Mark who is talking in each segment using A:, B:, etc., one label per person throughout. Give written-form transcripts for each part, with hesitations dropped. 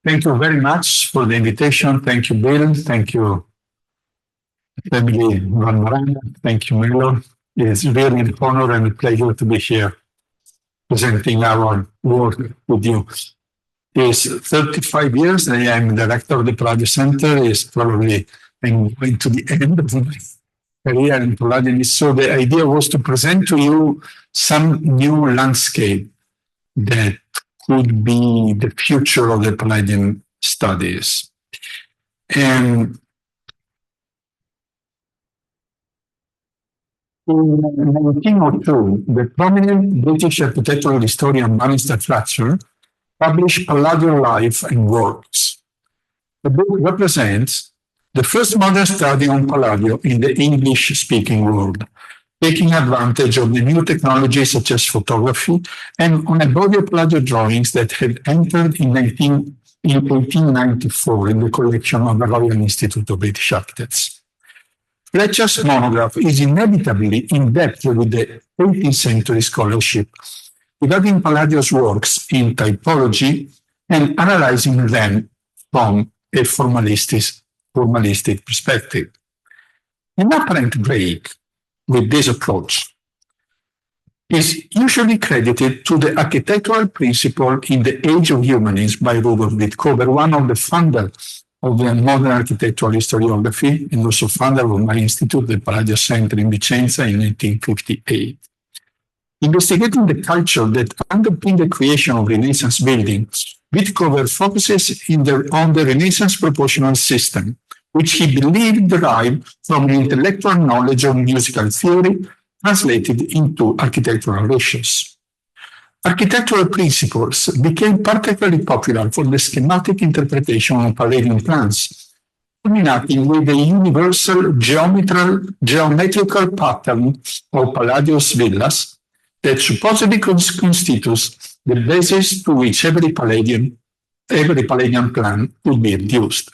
A: Thank you very much for the invitation. Thank you, Bill. Thank you, Emily Van Marana. Thank you, Milo. It's really an honor and a pleasure to be here presenting our work with you. It's 35 years. I am director of the Palladio Center. It's probably I'm going to the end of my career in Palladio. So the idea was to present to you some new landscape that could be the future of the Palladian studies. And in 1902, the prominent British architectural historian Bannister Fletcher published Palladio Life and Works. The book represents the first modern study on Palladio in the English-speaking world, taking advantage of the new technologies such as photography and on a body of Palladio drawings that had entered in 1894 in the collection of the Royal Institute of British Architects. Fletcher's monograph is inevitably in depth with the 18th century scholarship, regarding Palladio's works in typology and analyzing them from a formalistic perspective. An apparent break with this approach is usually credited to the architectural principle in the Age of Humanism by Rudolf Wittkower, one of the founders of the modern architectural historiography and also founder of my institute, the Palladio Centro in Vicenza in 1958. Investigating the culture that underpinned the creation of Renaissance buildings, Wittkower focuses on the Renaissance proportional system, which he believed derived from the intellectual knowledge of musical theory translated into architectural ratios. Architectural principles became particularly popular for the schematic interpretation of Palladian plans, culminating with the universal geometrical pattern of Palladio's villas that supposedly constitutes the basis to which every Palladian plan could be reduced.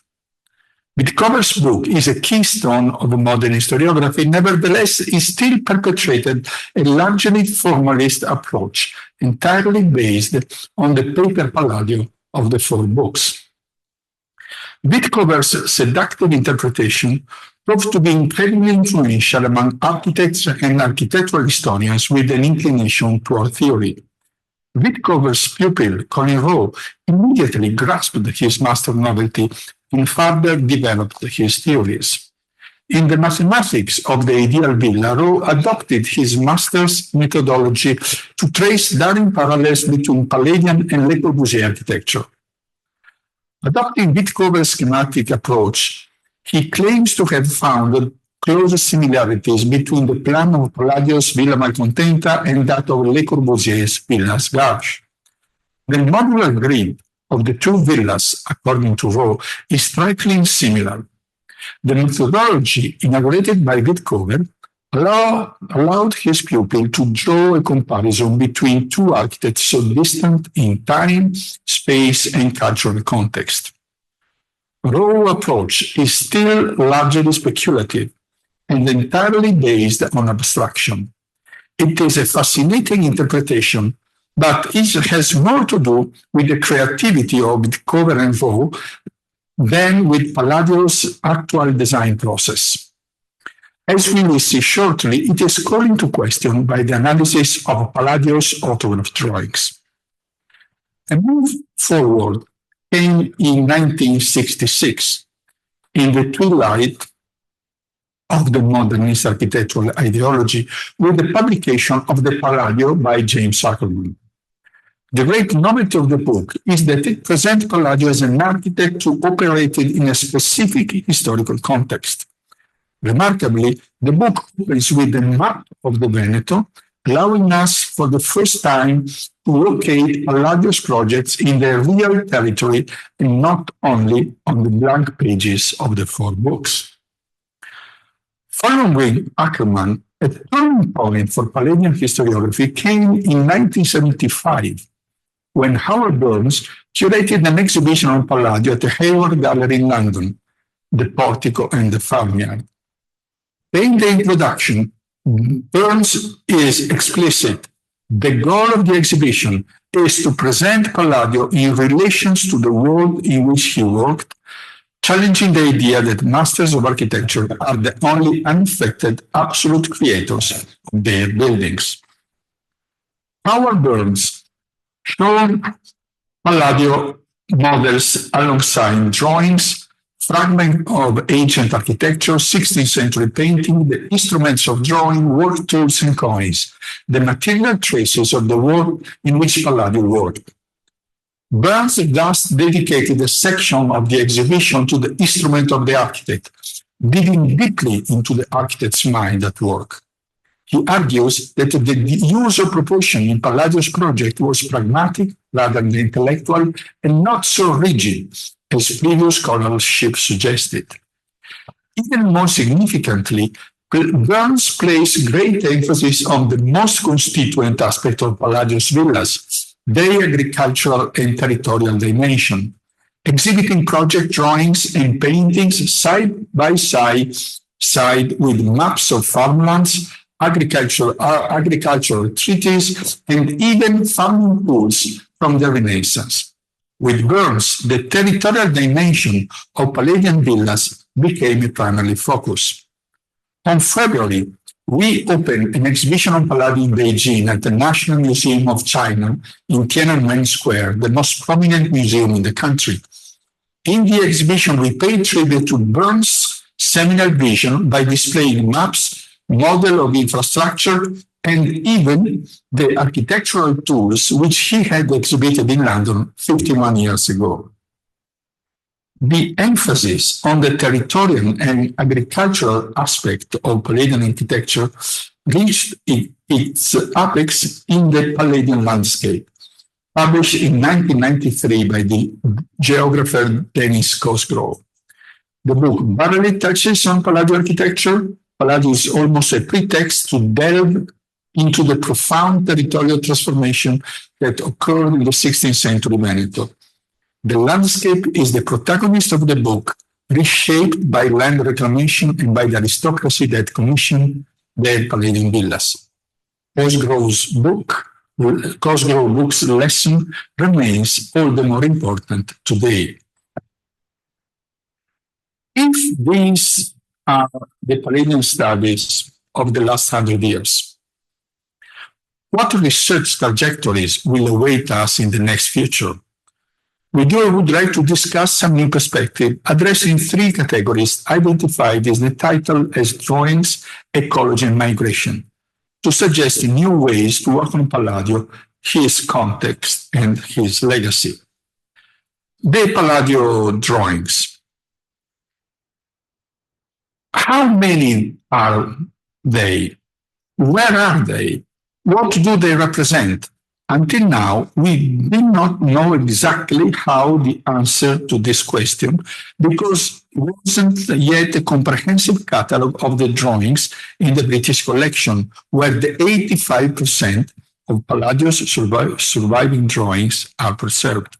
A: Wittkower's book is a keystone of modern historiography, nevertheless, it still perpetrated a largely formalist approach, entirely based on the paper Palladio of the four books. Wittkower's seductive interpretation proved to be incredibly influential among architects and architectural historians with an inclination toward theory. Wittkower's pupil, Colin Rowe, immediately grasped his master novelty and further developed his theories. In the mathematics of the ideal villa, Rowe adopted his master's methodology to trace daring parallels between Palladian and Le Corbusier architecture. Adopting Wittkower's schematic approach, he claims to have found close similarities between the plan of Palladio's Villa Malcontenta and that of Le Corbusier's Villa Sgarge. The modular grid of the two villas, according to Rowe, is strikingly similar. The methodology inaugurated by Wittkower allowed his pupil to draw a comparison between two architects so distant in time, space, and cultural context. Rowe's approach is still largely speculative and entirely based on abstraction. It is a fascinating interpretation, but it has more to do with the creativity of Wittkower and Rowe than with Palladio's actual design process. As we will see shortly, it is called into question by the analysis of Palladio's autograph drawings. A move forward came in 1966, in the twilight of the modernist architectural ideology, with the publication of the Palladio by James Ackerman. The great novelty of the book is that it presents Palladio as an architect who operated in a specific historical context. Remarkably, the book opens with a map of the Veneto, allowing us for the first time to locate Palladio's projects in their real territory and not only on the blank pages of the four books. Following Ackerman, a turning point for Palladian historiography came in 1975, when Howard Burns curated an exhibition on Palladio at the Hayward Gallery in London, the Portico and the Farmyard. In the introduction, Burns is explicit The goal of the exhibition is to present Palladio in relation to the world in which he worked, challenging the idea that masters of architecture are the only unaffected absolute creators of their buildings. Howard Burns showed Palladio models alongside drawings, fragments of ancient architecture, 16th century painting, the instruments of drawing, work tools and coins, the material traces of the world in which Palladio worked. Burns thus dedicated a section of the exhibition to the instrument of the architect, digging deeply into the architect's mind at work. He argues that the use of proportion in Palladio's project was pragmatic rather than intellectual and not so rigid as previous scholarship suggested. Even more significantly, Burns placed great emphasis on the most constituent aspect of Palladio's villas, their agricultural and territorial dimension, exhibiting project drawings and paintings side by side with maps of farmlands, agricultural treaties, and even farming tools from the Renaissance. With Burns, the territorial dimension of Palladian villas became a primary focus. On February, we opened an exhibition on Palladio in Beijing at the National Museum of China in Tiananmen Square, the most prominent museum in the country. In the exhibition, we paid tribute to Burns' seminal vision by displaying maps, model of infrastructure, and even the architectural tools which he had exhibited in London 51 years ago. The emphasis on the territorial and agricultural aspect of Palladian architecture reached its apex in the Palladian landscape, published in 1993 by the geographer Dennis Cosgrove. The book barely touches on Palladio architecture. Palladio is almost a pretext to delve into the profound territorial transformation that occurred in the 16th century Veneto. The landscape is the protagonist of the book, reshaped by land reclamation and by the aristocracy that commissioned their Palladian villas. Cosgrove's book's lesson remains all the more important today. If these are the Palladian studies of the last 100 years, what research trajectories will await us in the next future? We would like to discuss some new perspective addressing three categories identified in the title as Drawings, Ecology, and Migration, to suggest new ways to work on Palladio, his context, and his legacy. The Palladio drawings. How many are they? Where are they? What do they represent? Until now, we did not know exactly how the answer to this question because it wasn't yet a comprehensive catalogue of the drawings in the British collection, where the 85% of Palladio's surviving drawings are preserved.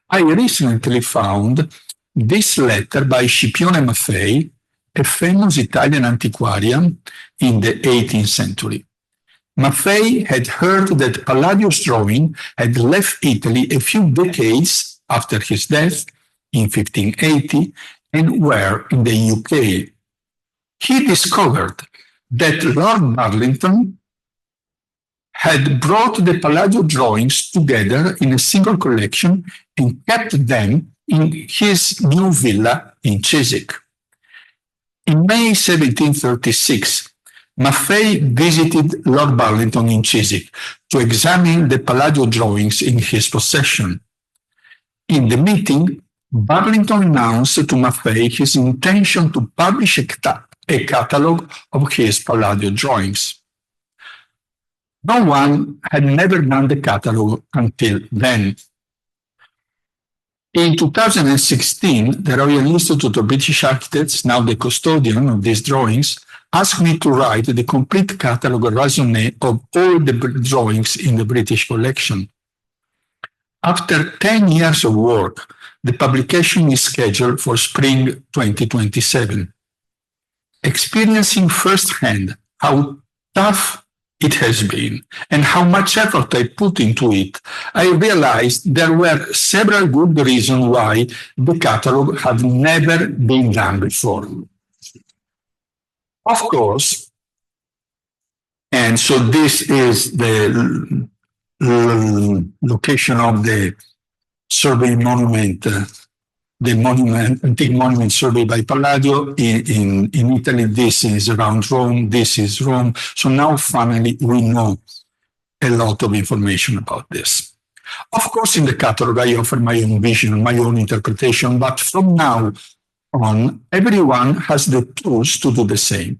A: I recently found this letter by Scipione Maffei, a famous Italian antiquarian in the 18th century. Maffei had heard that Palladio's drawing had left Italy a few decades after his death in 1580 and were in the UK. He discovered that Lord Burlington had brought the Palladio drawings together in a single collection and kept them in his new villa in Chiswick. In May 1736, Maffei visited Lord Burlington in Chiswick to examine the Palladio drawings in his possession. In the meeting, Burlington announced to Maffei his intention to publish a catalogue of his Palladio drawings. No one had never done the catalogue until then. In 2016, the Royal Institute of British Architects, now the custodian of these drawings, asked me to write the complete catalogue raisonné of all the drawings in the British collection. After 10 years of work, the publication is scheduled for spring 2027. Experiencing firsthand how tough it has been and how much effort I put into it, I realized there were several good reasons why the catalog had never been done before. Of course, and so this is the location of the survey monument, antique monument survey by Palladio in Italy. This is around Rome. This is Rome. So now finally we know a lot of information about this. Of course, in the catalog, I offer my own vision, my own interpretation, but from now on, everyone has the tools to do the same.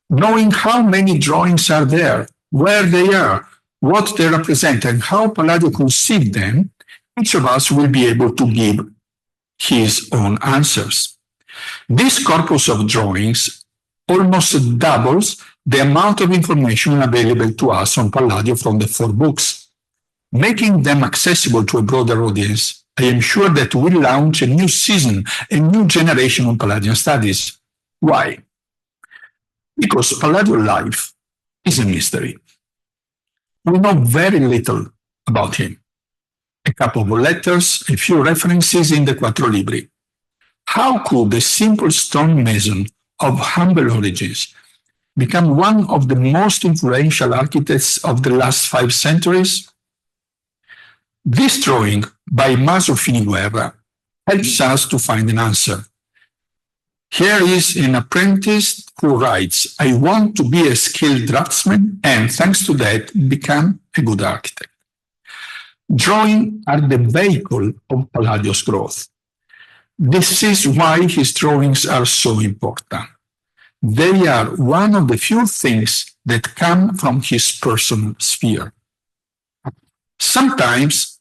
A: Knowing how many drawings are there, where they are, what they represent, and how Palladio conceived them, each of us will be able to give his own answers. This corpus of drawings almost doubles the amount of information available to us on Palladio from the 4 books. Making them accessible to a broader audience, I am sure that we'll launch a new season, a new generation of Palladian studies. Why? Because Palladio life is a mystery. We know very little about him. A couple of letters, a few references in the Quattro Libri. How could a simple stone mason of humble origins become one of the most influential architects of the last 5 centuries? This drawing by Maso Finiguerra helps us to find an answer. Here is an apprentice who writes, I want to be a skilled draftsman and thanks to that become a good architect. Drawings are the vehicle of Palladio's growth. This is why his drawings are so important. They are one of the few things that come from his personal sphere. Sometimes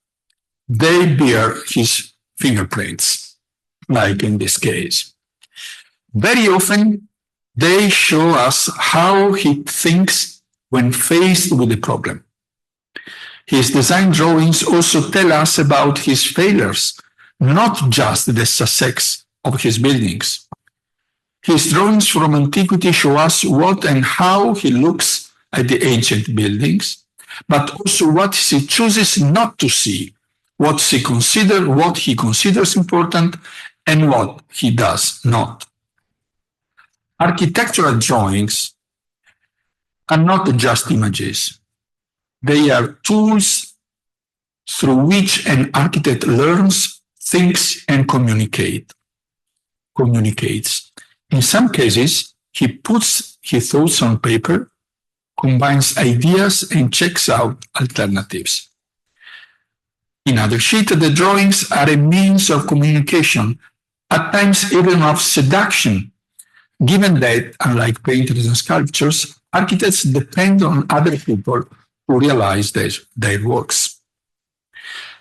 A: they bear his fingerprints, like in this case. Very often, they show us how he thinks when faced with a problem. His design drawings also tell us about his failures, not just the success of his buildings. His drawings from antiquity show us what and how he looks at the ancient buildings, but also what he chooses not to see, what he considers important, and what he does not. Architectural drawings are not just images. They are tools through which an architect learns, thinks, and communicates. In some cases, he puts his thoughts on paper, combines ideas, and checks out alternatives. In other sheets, the drawings are a means of communication, at times even of seduction, given that, unlike painters and sculptors, architects depend on other people to realize their works.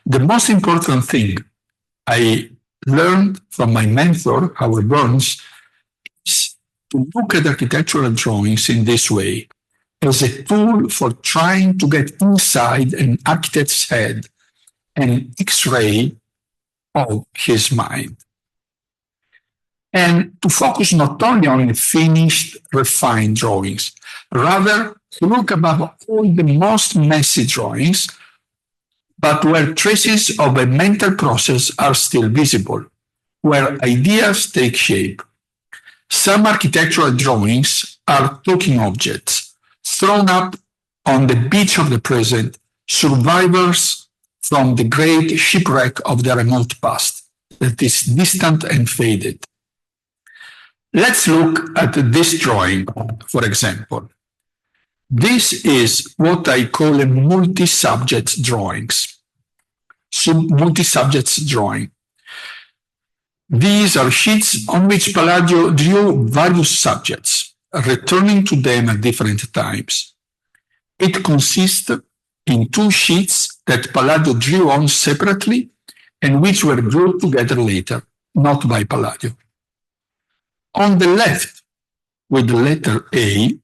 A: The most important thing I learned from my mentor, Howard Burns, is to look at architectural drawings in this way, as a tool for trying to get inside an architect's head, an X-ray of his mind. And to focus not only on finished, refined drawings, rather to look above all the most messy drawings, but where traces of a mental process are still visible, where ideas take shape. Some architectural drawings are talking objects, thrown up on the beach of the present, survivors from the great shipwreck of the remote past that is distant and faded. Let's look at this drawing, for example. This is what I call a multi-subject drawings. Multi-subjects drawing. These are sheets on which Palladio drew various subjects, returning to them at different times. It consists in 2 sheets that Palladio drew on separately and which were glued together later, not by Palladio. On the left, with the letter A,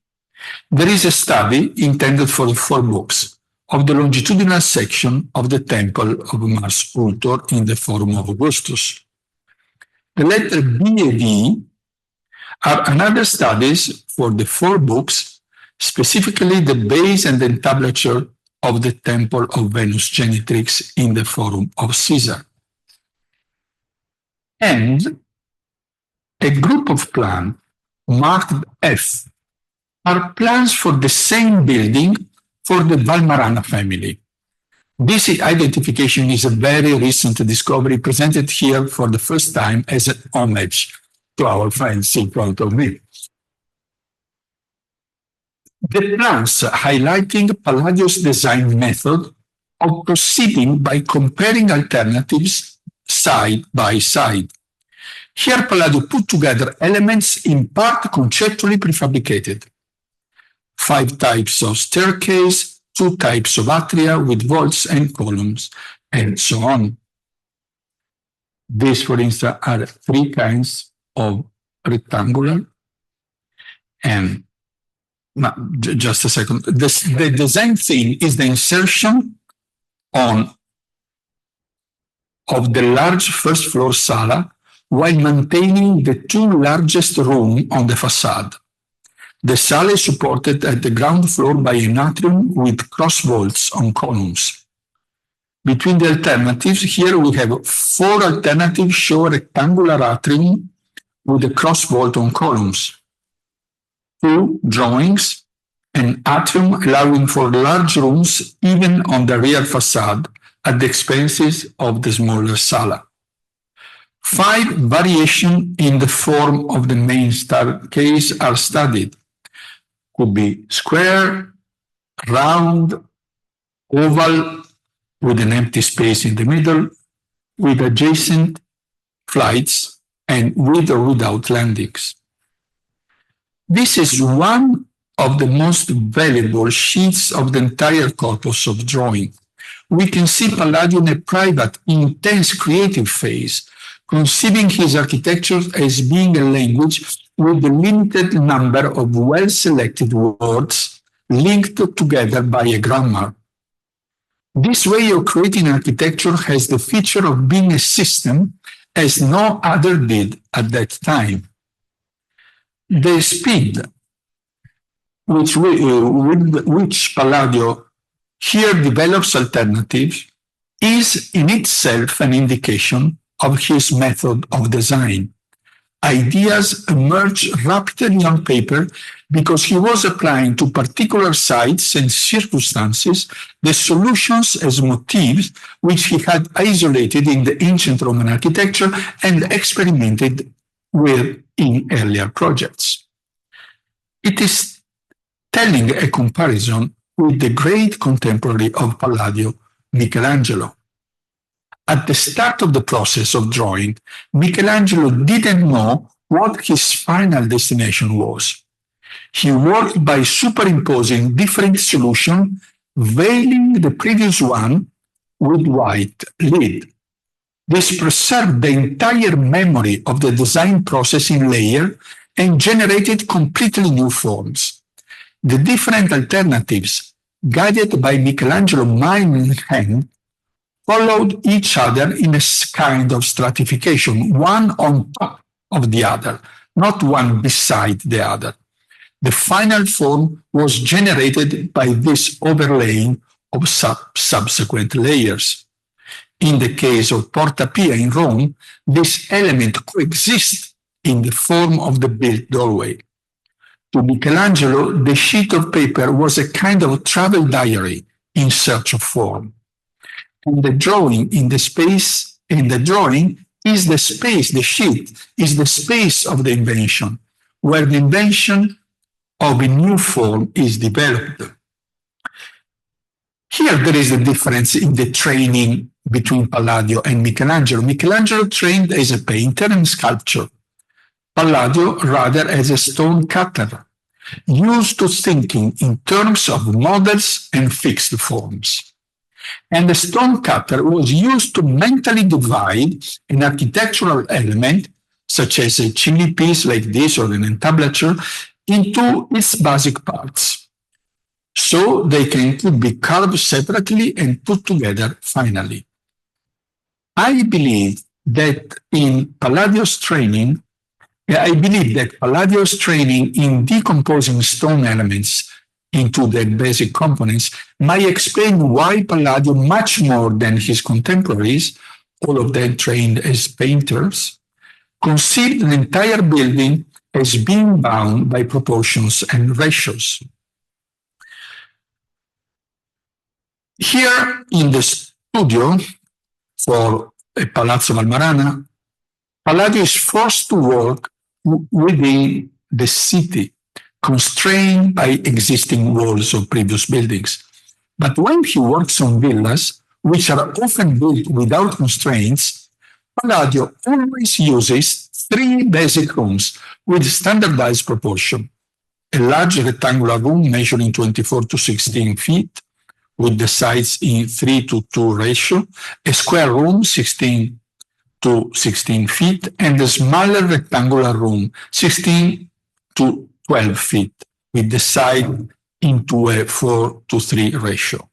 A: there is a study intended for the 4 books of the longitudinal section of the Temple of Mars Ultor in the Forum of Augustus. The letter B and E are another studies for the 4 books specifically the base and entablature of the Temple of Venus Genitrix in the Forum of Caesar. And a group of plans marked F are plans for the same building for the Valmarana family. This identification is a very recent discovery presented here for the first time as an homage to our friends in front of me. The plans highlighting Palladio's design method of proceeding by comparing alternatives side by side. Here Palladio put together elements in part conceptually prefabricated. 5 types of staircase, 2 types of atria with vaults and columns, and so on. These, for instance, are 3 kinds of rectangular. And just a second. The design theme is the insertion of the large first floor sala while maintaining the 2 largest rooms on the facade. The sala is supported at the ground floor by an atrium with cross vaults on columns. Between the alternatives, here we have 4 alternatives show a rectangular atrium with a cross vault on columns. 2 drawings, an atrium allowing for large rooms even on the rear facade at the expenses of the smaller sala. 5 variations in the form of the main staircase are studied. Could be square, round, oval, with an empty space in the middle, with adjacent flights, and with or without landings. This is one of the most valuable sheets of the entire corpus of drawing. We can see Palladio in a private, intense creative phase, conceiving his architecture as being a language with a limited number of well-selected words linked together by a grammar. This way of creating architecture has the feature of being a system as no other did at that time. The speed with which Palladio here develops alternatives is in itself an indication of his method of design. Ideas emerge rapidly on paper because he was applying to particular sites and circumstances the solutions as motifs which he had isolated in the ancient Roman architecture and experimented with in earlier projects. It is telling a comparison with the great contemporary of Palladio, Michelangelo. At the start of the process of drawing, Michelangelo didn't know what his final destination was. He worked by superimposing different solutions, veiling the previous one with white lead. This preserved the entire memory of the design process in layer and generated completely new forms. The different alternatives, guided by Michelangelo's mind in hand, followed each other in a kind of stratification, one on top of the other, not one beside the other. The final form was generated by this overlaying of subsequent layers. In the case of Porta Pia in Rome, this element coexists in the form of the built doorway. To Michelangelo, the sheet of paper was a kind of travel diary in search of form. And the drawing in the space, in the drawing is the space, the sheet is the space of the invention, where the invention of a new form is developed. Here there is a difference in the training between Palladio and Michelangelo. Michelangelo trained as a painter and sculptor. Palladio rather as a stone cutter, used to thinking in terms of models and fixed forms. And the stone cutter was used to mentally divide an architectural element, such as a chimney piece like this or an entablature, into its basic parts. So they could be carved separately and put together finally. I believe that Palladio's training in decomposing stone elements into the basic components might explain why Palladio, much more than his contemporaries, all of them trained as painters, conceived the entire building as being bound by proportions and ratios. Here in the studio for Palazzo Valmarana, Palladio is forced to work within the city, constrained by existing walls of previous buildings. But when he works on villas, which are often built without constraints, Palladio always uses three basic rooms with standardized proportion. A large rectangular room measuring 24 to 16 feet, with the sides in 3:2 ratio, a square room 16 to 16 feet, and a smaller rectangular room 16 to 12 feet, with the side into a 4:3 ratio.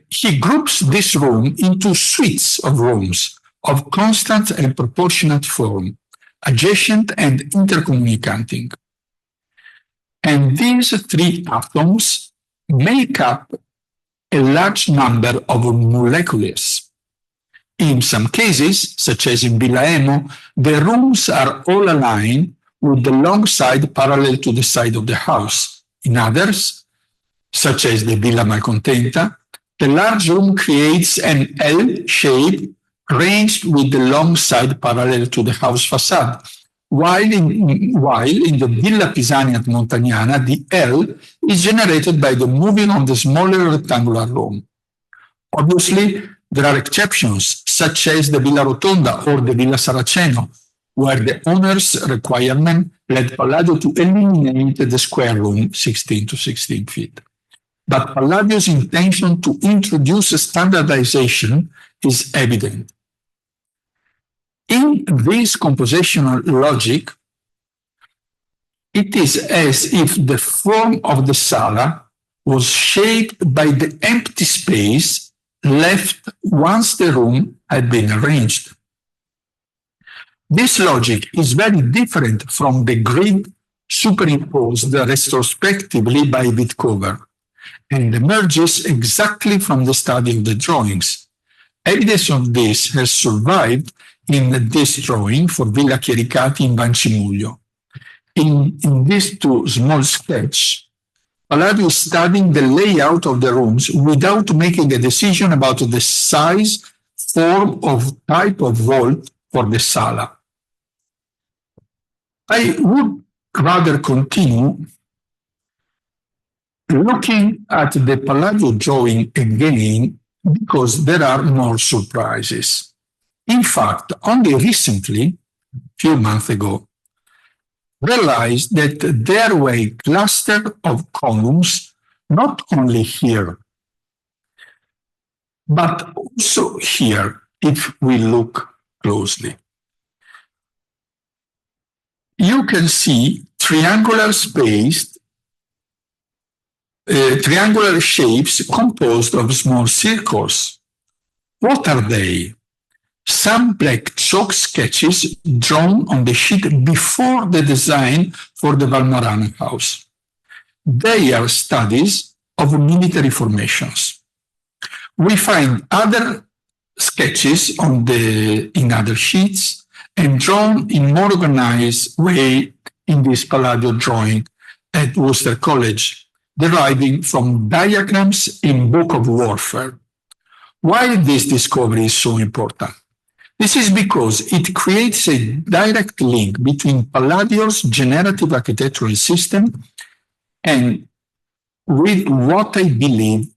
A: He groups this room into suites of rooms of constant and proportionate form, adjacent and intercommunicating. And these three atoms make up a large number of molecules. In some cases, such as in Villa Emo, the rooms are all aligned with the long side parallel to the side of the house. In others, such as the Villa Malcontenta, the large room creates an L shape ranged with the long side parallel to the house facade, while in the Villa Pisani at Montagnana, the L is generated by the moving of the smaller rectangular room. Obviously, there are exceptions, such as the Villa Rotonda or the Villa Saraceno, where the owner's requirement led Palladio to eliminate the square room 16 to 16 feet. But Palladio's intention to introduce standardization is evident. In this compositional logic, it is as if the form of the sala was shaped by the empty space left once the room had been arranged. This logic is very different from the grid superimposed retrospectively by Wittkower, and emerges exactly from the study of the drawings. Evidence of this has survived in this drawing for Villa Chiericati in Bancimuglio. In these two small sketches, Palladio is studying the layout of the rooms without making a decision about the size, form, or type of vault for the sala. I would rather continue looking at the Palladio drawing again because there are more surprises. In fact, only recently, a few months ago, realized that there were a cluster of columns not only here, but also here, if we look closely. You can see triangular shapes composed of small circles. What are they? Some black chalk sketches drawn on the sheet before the design for the Valmarana house. They are studies of military formations. We find other sketches in other sheets and drawn in more organized way in this Palladio drawing at Worcester College, deriving from diagrams in Book of Warfare. Why this discovery is so important? This is because it creates a direct link between Palladio's generative architectural system and with what I believe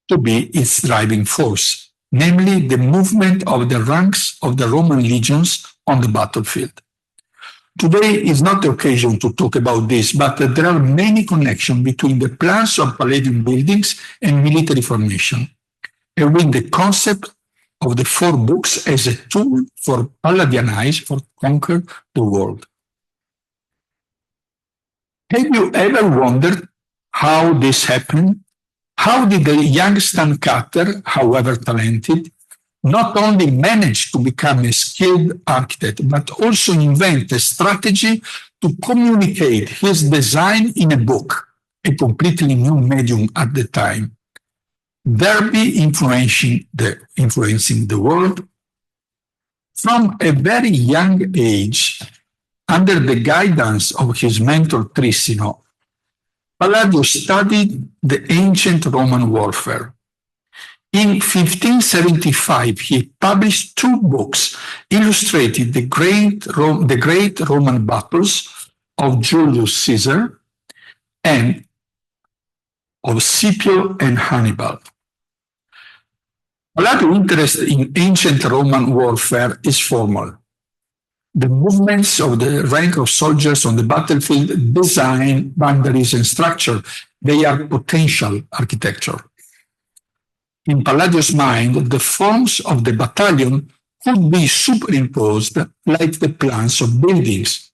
A: to be its driving force, namely the movement of the ranks of the Roman legions on the battlefield. Today is not the occasion to talk about this, but there are many connections between the plans of Palladian buildings and military formation, and with the concept of the four books as a tool for Palladianize, for conquer the world. Have you ever wondered how this happened? How did the young stonecutter, however talented, not only manage to become a skilled architect, but also invent a strategy to communicate his design in a book, a completely new medium at the time, thereby influencing the world. From a very young age, under the guidance of his mentor Trissino, Palladio studied the ancient Roman warfare. In 1575, he published 2 books illustrating the great Roman battles of Julius Caesar and of Scipio and Hannibal. Palladio's interest in ancient Roman warfare is formal. The movements of the rank of soldiers on the battlefield, design, boundaries, and structure, they are potential architecture. In Palladio's mind, the forms of the battalion could be superimposed like the plans of buildings.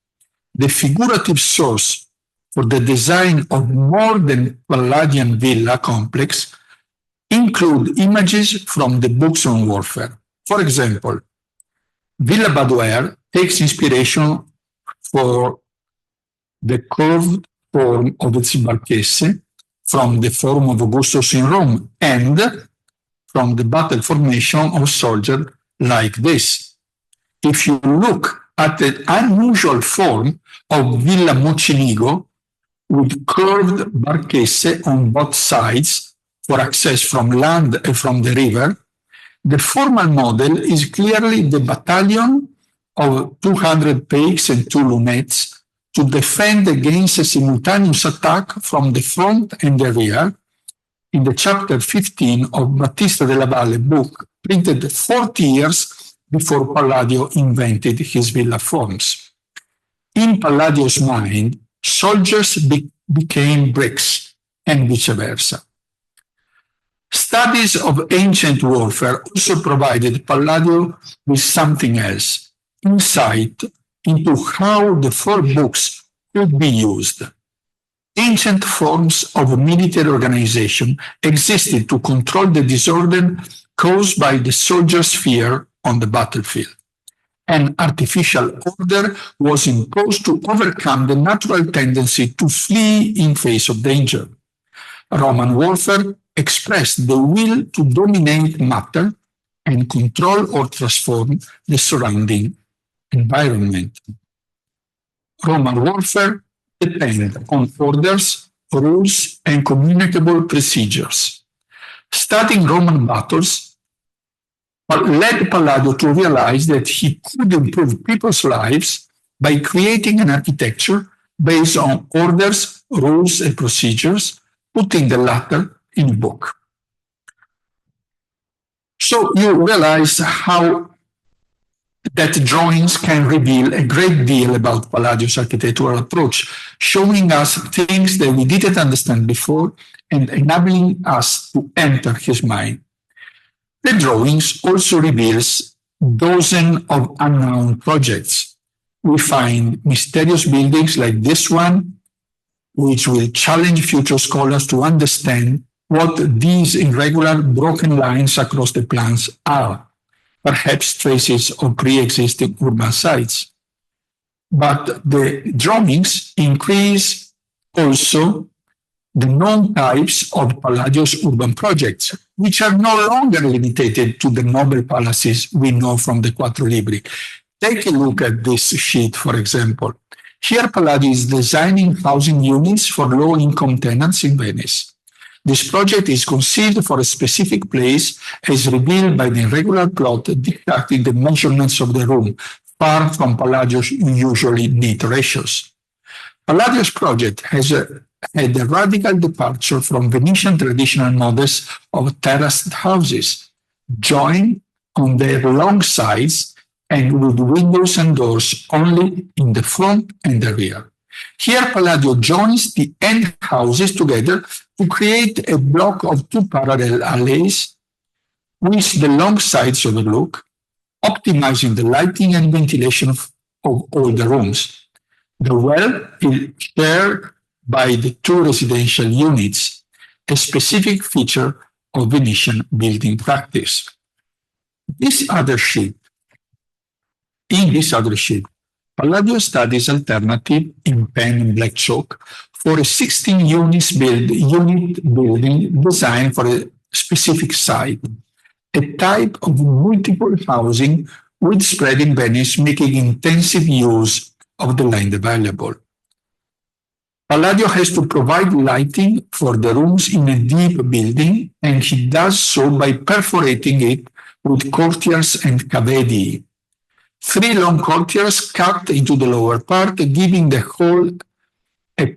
A: The figurative source for the design of more than Palladian villa complex include images from the books on warfare. For example, Villa Badoer takes inspiration for the curved form of its barchesse from the Forum of Augustus in Rome and from the battle formation of soldiers like this. If you look at the unusual form of Villa Mocenigo with curved barchesse on both sides for access from land and from the river, the formal model is clearly the battalion of 200 pikes and 2 lunettes to defend against a simultaneous attack from the front and the rear in the chapter 15 of Battista della Valle book, printed 40 years before Palladio invented his villa forms. In Palladio's mind, soldiers became bricks and vice versa. Studies of ancient warfare also provided Palladio with something else, insight into how the 4 books could be used. Ancient forms of military organization existed to control the disorder caused by the soldiers' fear on the battlefield. An artificial order was imposed to overcome the natural tendency to flee in face of danger. Roman warfare expressed the will to dominate matter and control or transform the surrounding environment. Roman warfare depends on orders, rules, and communicable procedures. Studying Roman battles led Palladio to realize that he could improve people's lives by creating an architecture based on orders, rules, and procedures, putting the latter in a book. So you realize how that drawings can reveal a great deal about Palladio's architectural approach, showing us things that we didn't understand before and enabling us to enter his mind. The drawings also reveals dozens of unknown projects. We find mysterious buildings like this one, which will challenge future scholars to understand what these irregular broken lines across the plans are, perhaps traces of pre-existing urban sites. But the drawings increase also the known types of Palladio's urban projects, which are no longer limited to the noble palaces we know from the Quattro Libri. Take a look at this sheet, for example. Here Palladio is designing housing units for low-income tenants in Venice. This project is conceived for a specific place as revealed by the irregular plot dictating the measurements of the room, far from Palladio's usually neat ratios. Palladio's project has had a radical departure from Venetian traditional models of terraced houses, joined on their long sides and with windows and doors only in the front and the rear. Here Palladio joins the end houses together to create a block of 2 parallel alleys which the long sides overlook, optimizing the lighting and ventilation of all the rooms. The well is shared by the 2 residential units, a specific feature of Venetian building practice. In this other sheet, Palladio studies alternative in pen and black chalk for a 16-unit building designed for a specific site, a type of multiple housing widespread in Venice, making intensive use of the land available. Palladio has to provide lighting for the rooms in a deep building, and he does so by perforating it with courtiers and cavedi. 3 long courtiers cut into the lower part, giving the whole a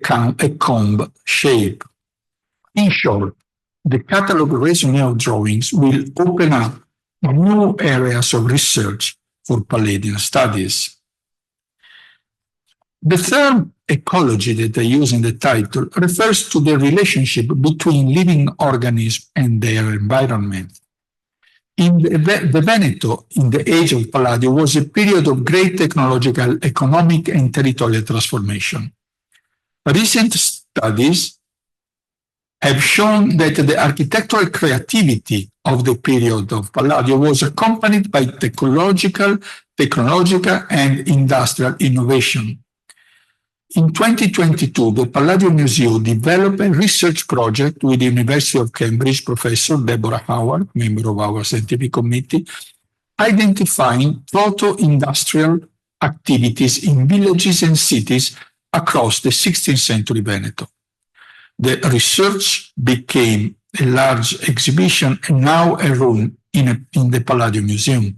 A: comb shape. In short, the catalogue raisonné drawings will open up new areas of research for Palladian studies. The term ecology that I use in the title refers to the relationship between living organisms and their environment. In the Veneto, in the age of Palladio, was a period of great technological, economic, and territorial transformation. Recent studies have shown that the architectural creativity of the period of Palladio was accompanied by technological, and industrial innovation. In 2022, the Palladio Museum developed a research project with the University of Cambridge professor Deborah Howard, member of our scientific committee, identifying proto-industrial activities in villages and cities across the 16th century Veneto. The research became a large exhibition and now a room in the Palladio Museum.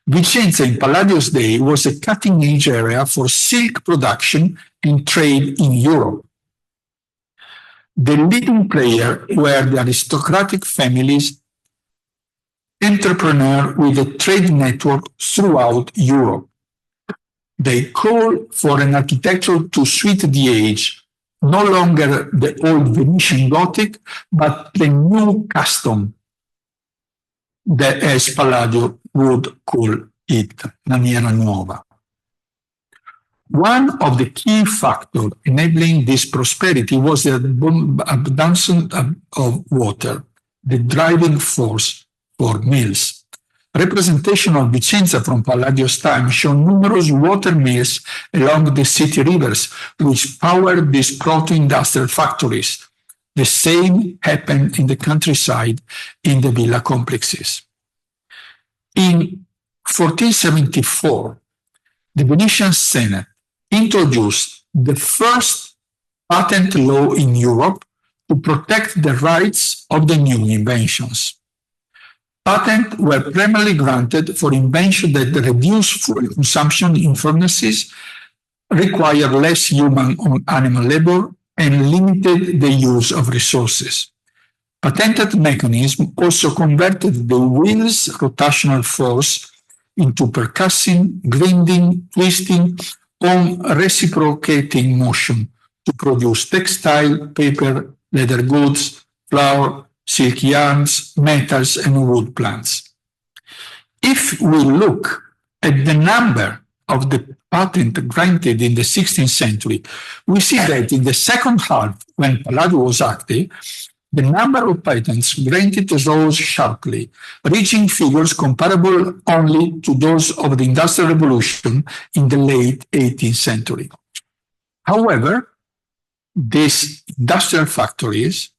A: Vicenza in Palladio's day was a cutting-edge area for silk production and trade in Europe. The leading player were the aristocratic families, entrepreneurs with a trade network throughout Europe. They called for an architecture to suit the age, no longer the old Venetian Gothic, but the new custom, that as Palladio would call it, maniera nuova. One of the key factors enabling this prosperity was the abundance of water, the driving force for mills. Representation of Vicenza from Palladio's time show numerous water mills along the city rivers, which powered these proto-industrial factories. The same happened in the countryside in the villa complexes. In 1474, the Venetian Senate introduced the first patent law in Europe to protect the rights of the new inventions. Patents were primarily granted for inventions that reduce fuel consumption in furnaces, require less human or animal labor, and limited the use of resources. Patented mechanism also converted the wheel's rotational force into percussing, grinding, twisting, or reciprocating motion to produce textile, paper, leather goods, flour, silk yarns, metals, and wood plants. If we look at the number of the patents granted in the 16th century, we see that in the second half, when Palladio was active, the number of patents granted rose sharply, reaching figures comparable only to those of the Industrial Revolution in the late 18th century. However, these industrial factories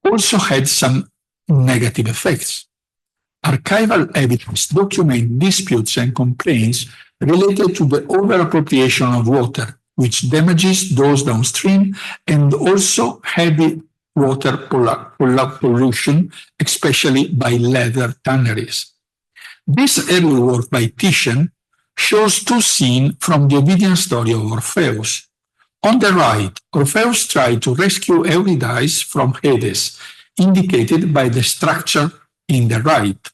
A: also had some negative effects. Archival evidence documents disputes and complaints related to the over-appropriation of water, which damages those downstream, and also heavy water pollution, especially by leather tanneries. This early work by Titian shows two scenes from the Ovidian story of Orpheus. On the right, Orpheus tried to rescue Eurydice from Hades, indicated by the structure in the right.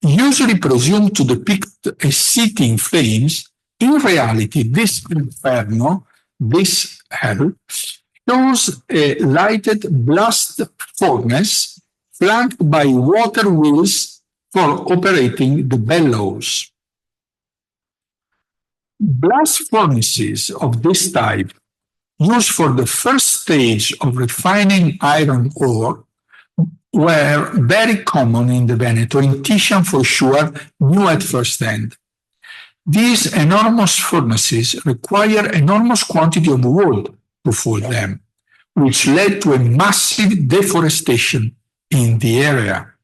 A: Usually presumed to depict a city in flames, in reality, this inferno, this hell, shows a lighted blast furnace flanked by water wheels for operating the bellows. Blast furnaces of this type, used for the first stage of refining iron ore, were very common in the Veneto, and Titian for sure knew at first hand. These enormous furnaces require enormous quantity of wood to fuel them, which led to a massive deforestation in the area.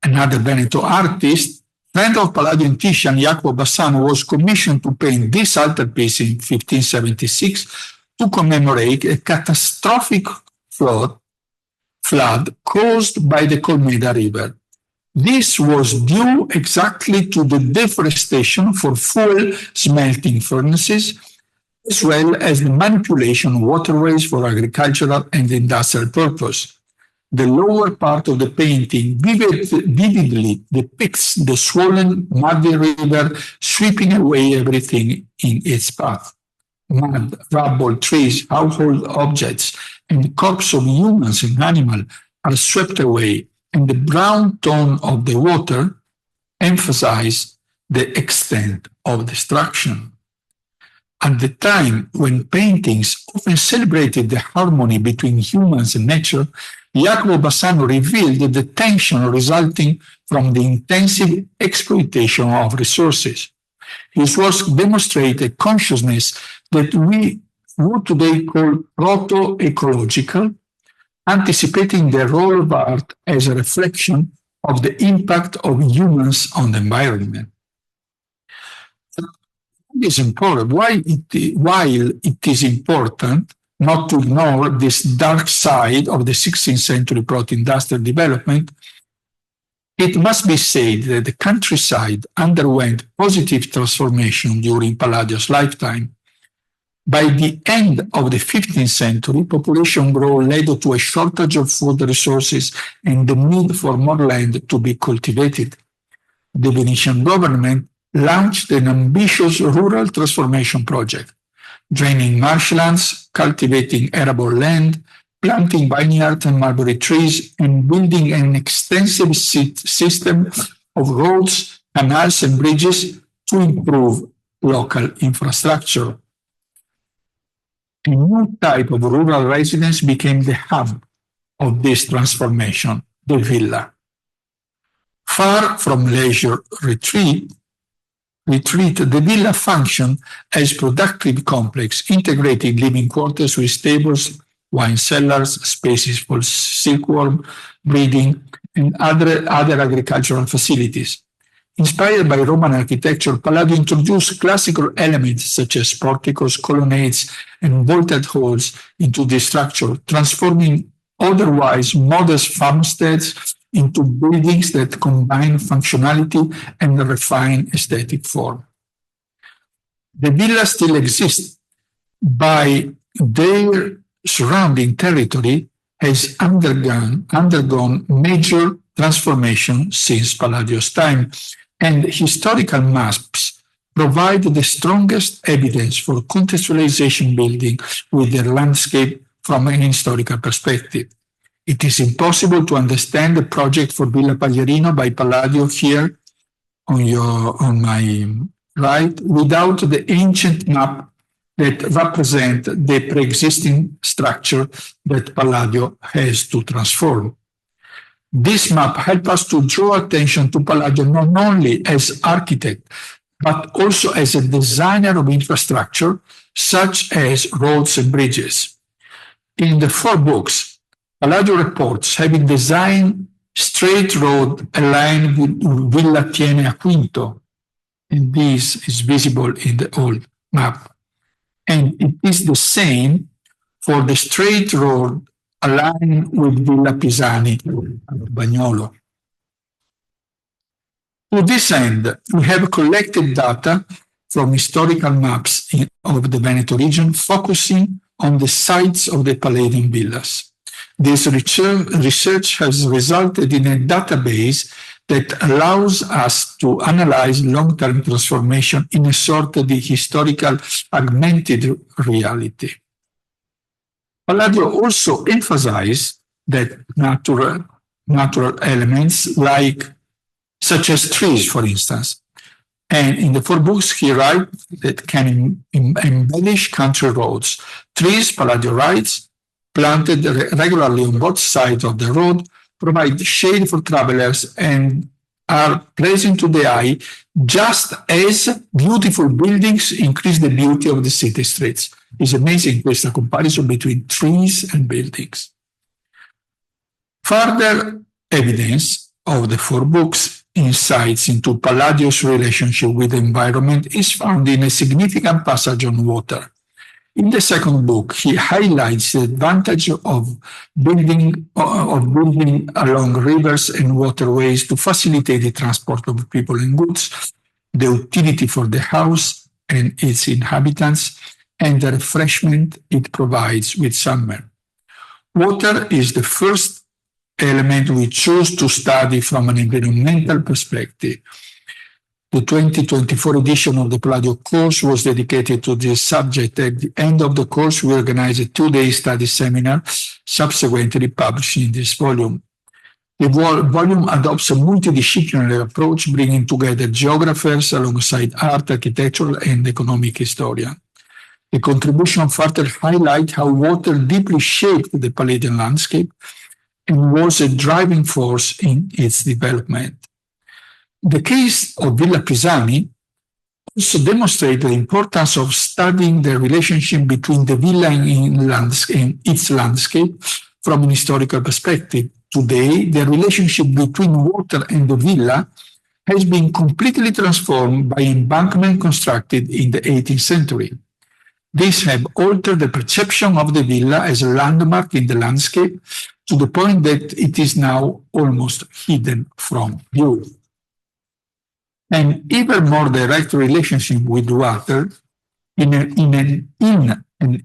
A: Another Veneto artist, friend of Palladio and Titian, Jacopo Bassano, was commissioned to paint this altarpiece in 1576 to commemorate a catastrophic flood caused by the Colmeda River. This was due exactly to the deforestation for fuel smelting furnaces, as well as the manipulation of waterways for agricultural and industrial purpose. The lower part of the painting vividly depicts the swollen, muddy river sweeping away everything in its path. Mud, rubble, trees, household objects, and the corpses of humans and animals are swept away, and the brown tone of the water emphasizes the extent of destruction. At the time when paintings often celebrated the harmony between humans and nature, Jacopo Bassano revealed the tension resulting from the intensive exploitation of resources. His work demonstrated a consciousness that we would today call proto-ecological, anticipating the role of art as a reflection of the impact of humans on the environment. It is important, while it is important not to ignore this dark side of the 16th century proto-industrial development, it must be said that the countryside underwent positive transformation during Palladio's lifetime. By the end of the 15th century, population growth led to a shortage of food resources and the need for more land to be cultivated. The Venetian government launched an ambitious rural transformation project, draining marshlands, cultivating arable land, planting vineyards and mulberry trees, and building an extensive system of roads, canals, and bridges to improve local infrastructure. A new type of rural residence became the hub of this transformation, the villa. Far from leisure retreat, the villa functioned as productive complex, integrating living quarters with stables, wine cellars, spaces for silkworm breeding, and other agricultural facilities. Inspired by Roman architecture, Palladio introduced classical elements such as porticos, colonnades, and vaulted halls into the structure, transforming otherwise modest farmsteads into buildings that combine functionality and refined aesthetic form. The villas still exist, but their surrounding territory has undergone major transformation since Palladio's time, and historical maps provide the strongest evidence for contextualization building with their landscape from an historical perspective. It is impossible to understand the project for Villa Paglierino by Palladio here on my right without the ancient map that represent the pre-existing structure that Palladio has to transform. This map helps us to draw attention to Palladio not only as architect, but also as a designer of infrastructure, such as roads and bridges. In the 4 books, Palladio reports having designed straight road aligned with Villa Tiene a Quinto, and this is visible in the old map. And it is the same for the straight road aligned with Villa Pisani, Bagnolo. To this end, we have collected data from historical maps of the Veneto region, focusing on the sites of the Palladian villas. This research has resulted in a database that allows us to analyze long-term transformation in a sort of the historical augmented reality. Palladio also emphasized that natural elements such as trees, for instance. And in the 4 books, he writes that can embellish country roads. Trees, Palladio writes, planted regularly on both sides of the road, provide shade for travelers and are pleasing to the eye, just as beautiful buildings increase the beauty of the city streets. It's amazing questa comparison between trees and buildings. Further evidence of the four books' insights into Palladio's relationship with the environment is found in a significant passage on water. In the second book, he highlights the advantage of building along rivers and waterways to facilitate the transport of people and goods, the utility for the house and its inhabitants, and the refreshment it provides with summer. Water is the first element we choose to study from an environmental perspective. The 2024 edition of the Palladio course was dedicated to this subject. At the end of the course, we organized a two-day study seminar, subsequently published in this volume. The volume adopts a multidisciplinary approach, bringing together geographers alongside art, architectural, and economic historians. The contribution further highlights how water deeply shaped the Palladian landscape and was a driving force in its development. The case of Villa Pisani also demonstrates the importance of studying the relationship between the villa and its landscape from an historical perspective. Today, the relationship between water and the villa has been completely transformed by embankment constructed in the 18th century. These have altered the perception of the villa as a landmark in the landscape to the point that it is now almost hidden from view. An even more direct relationship with water, in an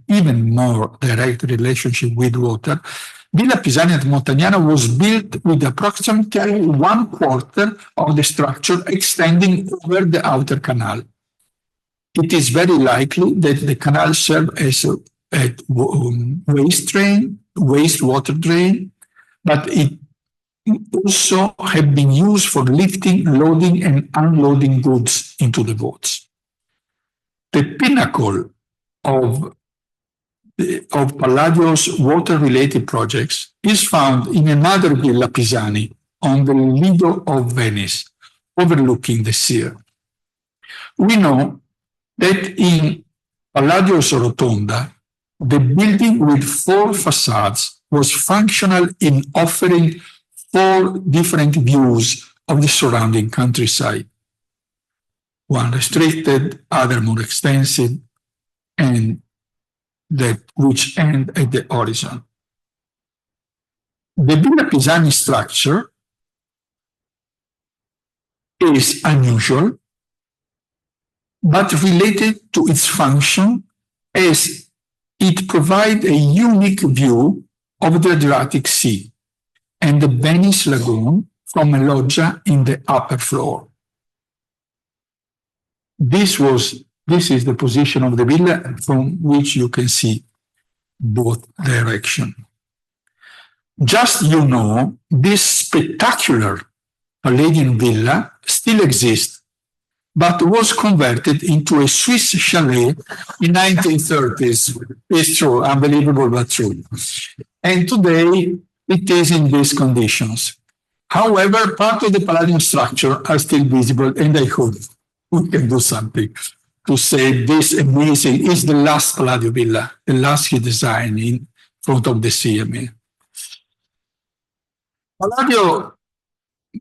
A: even more direct relationship with water, Villa Pisani at Montagnana was built with approximately 1/4 of the structure extending over the outer canal. It is very likely that the canal served as a wastewater drain, but it also have been used for lifting, loading, and unloading goods into the boats. The pinnacle of Palladio's water-related projects is found in another Villa Pisani on the Lido of Venice, overlooking the sea. We know that in Palladio's Rotonda, the building with 4 facades was functional in offering 4 different views of the surrounding countryside. One restricted, other more extensive, and that which end at the horizon. The Villa Pisani structure is unusual, but related to its function as it provides a unique view of the Adriatic Sea and the Venice Lagoon from a loggia in the upper floor. This is the position of the villa from which you can see both directions. Just this spectacular Palladian villa still exists, but was converted into a Swiss chalet in 1930s. It's true, unbelievable but true. And today it is in these conditions. However, part of the Palladian structure are still visible, and I hope we can do something to say this amazing is the last Palladio villa, the last he designed in front of the sea.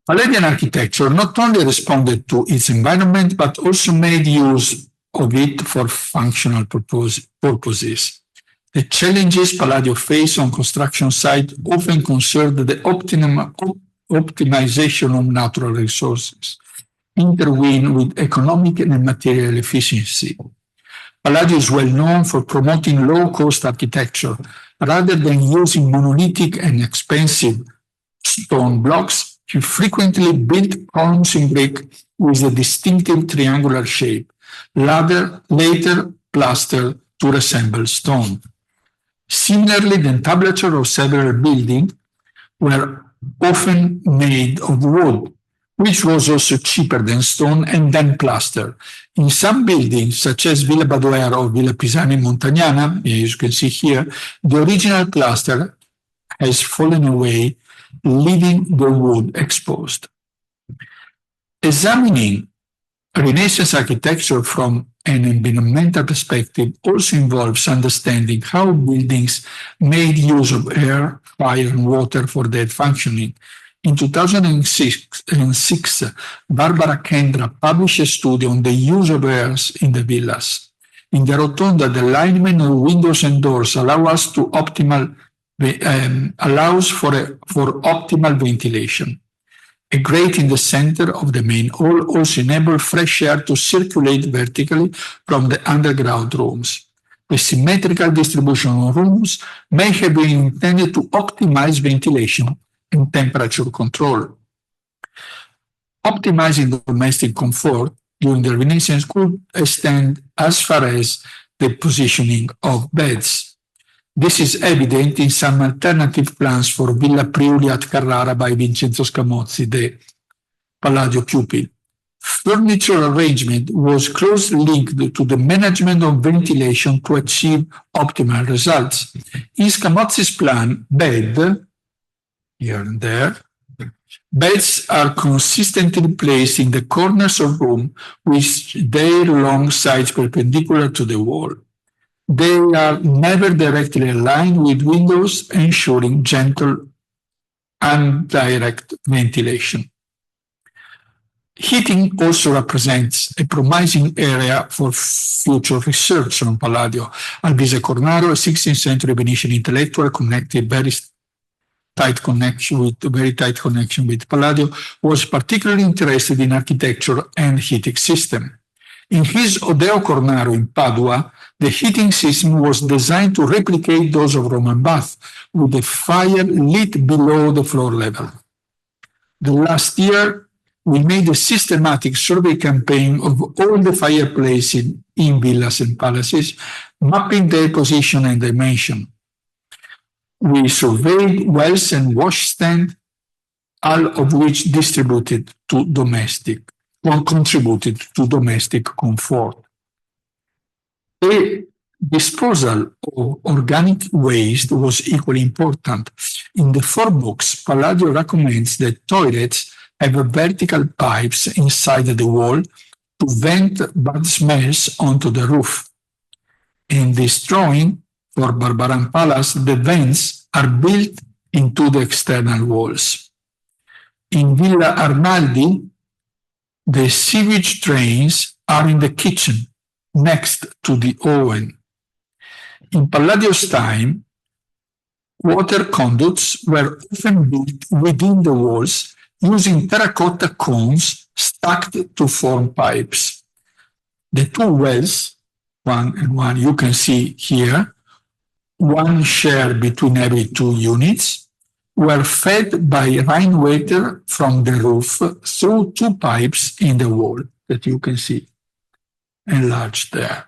A: Palladian architecture not only responded to its environment, but also made use of it for functional purposes. The challenges Palladio faced on construction sites often concerned the optimization of natural resources, intertwined with economic and material efficiency. Palladio is well known for promoting low-cost architecture. Rather than using monolithic and expensive stone blocks, he frequently built columns in brick with a distinctive triangular shape, later plastered to resemble stone. Similarly, the entablature of several buildings were often made of wood, which was also cheaper than stone, and then plaster. In some buildings, such as Villa Badoera or Villa Pisani Montagnana, as you can see here, the original plaster has fallen away, leaving the wood exposed. Examining Renaissance architecture from an environmental perspective also involves understanding how buildings made use of air, fire, and water for their functioning. In 2006, Barbara Kendra published a study on the use of airs in the villas. In the rotonda, the alignment of windows and doors allows for optimal ventilation. A grate in the center of the main hall also enables fresh air to circulate vertically from the underground rooms. The symmetrical distribution of rooms may have been intended to optimize ventilation and temperature control. Optimizing domestic comfort during the Renaissance could extend as far as the positioning of beds. This is evident in some alternative plans for Villa Priuli at Carrara by Vincenzo Scamozzi, the Palladio pupil. Furniture arrangement was closely linked to the management of ventilation to achieve optimal results. In Scamozzi's plan, here and there, beds are consistently placed in the corners of room with their long sides perpendicular to the wall. They are never directly aligned with windows, ensuring gentle and direct ventilation. Heating also represents a promising area for future research on Palladio. Alvise Cornaro, a 16th century Venetian intellectual, connected very tight connection with Palladio, was particularly interested in architecture and heating system. In his Odeo Cornaro in Padua, the heating system was designed to replicate those of Roman bath, with the fire lit below the floor level. The last year, we made a systematic survey campaign of all the fireplaces in villas and palaces, mapping their position and dimension. We surveyed wells and washstand, all of which contributed to domestic comfort. The disposal of organic waste was equally important. In the 4 books, Palladio recommends that toilets have vertical pipes inside the wall to vent bad smells onto the roof. In this drawing, for Barbaran Palace, the vents are built into the external walls. In Villa Arnaldi, the sewage drains are in the kitchen, next to the oven. In Palladio's time, water conduits were often built within the walls using terracotta cones stacked to form pipes. The 2 wells, one and one you can see here, one shared between every 2 units, were fed by rainwater from the roof through 2 pipes in the wall that you can see enlarged there.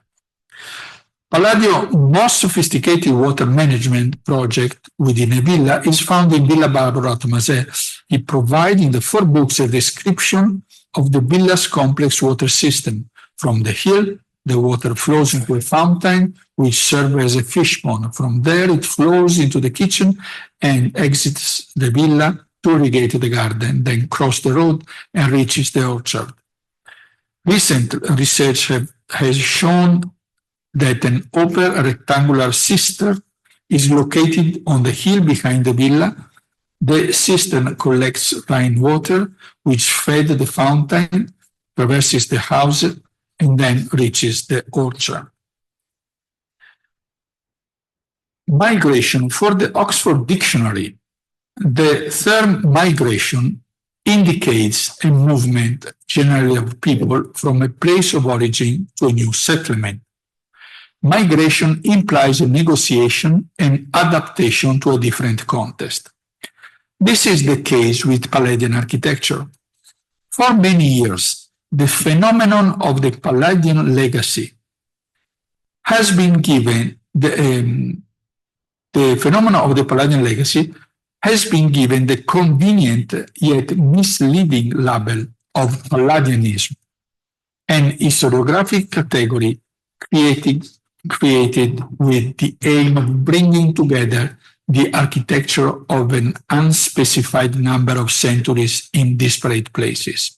A: Palladio's most sophisticated water management project within a villa is found in Villa Barbaro Tomasè. He provides in the 4 books a description of the villa's complex water system. From the hill, the water flows into a fountain, which serves as a fish pond. From there, it flows into the kitchen and exits the villa to irrigate the garden, then crosses the road and reaches the orchard. Recent research has shown that an open rectangular cistern is located on the hill behind the villa. The cistern collects rainwater, which fed the fountain, traverses the house, and then reaches the orchard. Migration. For the Oxford Dictionary, the term migration indicates a movement generally of people from a place of origin to a new settlement. Migration implies a negotiation and adaptation to a different context. This is the case with Palladian architecture. For many years, the phenomenon of the Palladian legacy has been given the convenient yet misleading label of Palladianism, an historiographic category created with the aim of bringing together the architecture of an unspecified number of centuries in disparate places.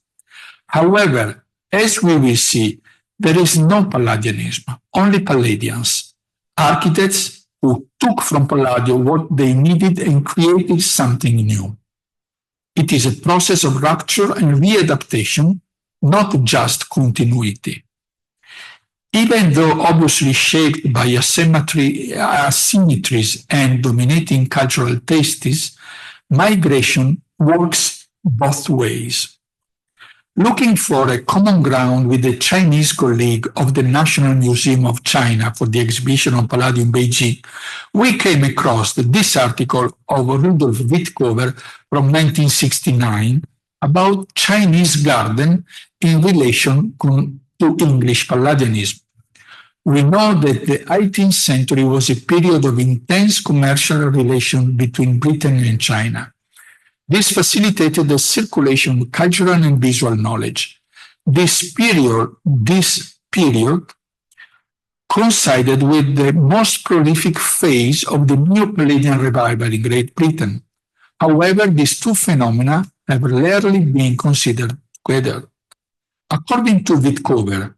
A: However, as we will see, there is no Palladianism, only Palladians, architects who took from Palladio what they needed and created something new. It is a process of rupture and readaptation, not just continuity. Even though obviously shaped by asymmetries and dominating cultural tastes, migration works both ways. Looking for a common ground with a Chinese colleague of the National Museum of China for the exhibition on Palladio in Beijing, we came across this article of Rudolf Wittkower from 1969 about Chinese garden in relation to English Palladianism. We know that the 18th century was a period of intense commercial relations between Britain and China. This facilitated the circulation of cultural and visual knowledge. This period coincided with the most prolific phase of the Neo-Palladian revival in Great Britain. However, these two phenomena have rarely been considered together. According to Wittkower,